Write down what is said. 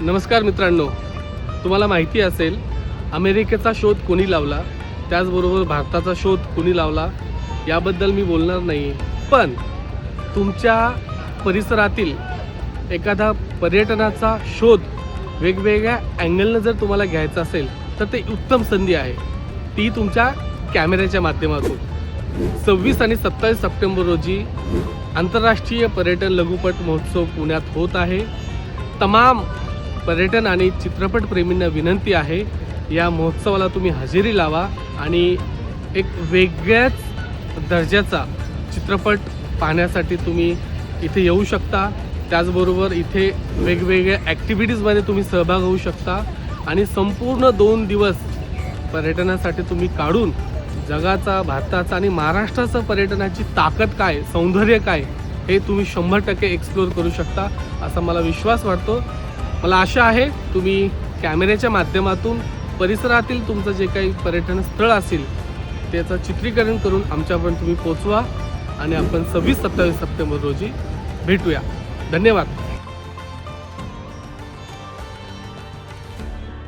नमस्कार मित्रांनो, तुम्हाला माहिती असेल अमेरिकेचा शोध कोणी लावला, त्याचबरोबर भारताचा शोध कोणी लावला याबद्दल मी बोलणार नाही. पण तुमच्या परिसरातील एखादा पर्यटनाचा शोध वेगवेगळ्या अँगलनं जर तुम्हाला घ्यायचा असेल तर ते उत्तम संधी आहे, ती तुमच्या कॅमेऱ्याच्या माध्यमातून. 26 आणि 27 सप्टेंबर रोजी आंतरराष्ट्रीय पर्यटन लघुपट महोत्सव पुण्यात होत आहे. तमाम पर्यटन आणि चित्रपटप्रेमींना विनंती आहे, या महोत्सवाला तुम्ही हजेरी लावा आणि एक वेगळ्याच दर्जाचा चित्रपट पाहण्यासाठी तुम्ही इथे येऊ शकता. त्याचबरोबर इथे वेगवेगळ्या ॲक्टिव्हिटीजमध्ये तुम्ही सहभाग होऊ शकता आणि संपूर्ण 2 दिवस पर्यटनासाठी तुम्ही काढून जगाचा, भारताचा आणि महाराष्ट्राचं पर्यटनाची ताकद काय, सौंदर्य काय हे तुम्ही 100% एक्सप्लोअर करू शकता असा मला विश्वास वाटतो. मला आशा आहे तुम्ही कॅमेऱ्याच्या माध्यमातून परिसरातील तुमचं जे काही पर्यटन स्थळ असेल त्याचं चित्रीकरण करून आमच्यापर्यंत तुम्ही पोचवा आणि आपण 26-27 सप्टेंबर रोजी भेटूया. धन्यवाद.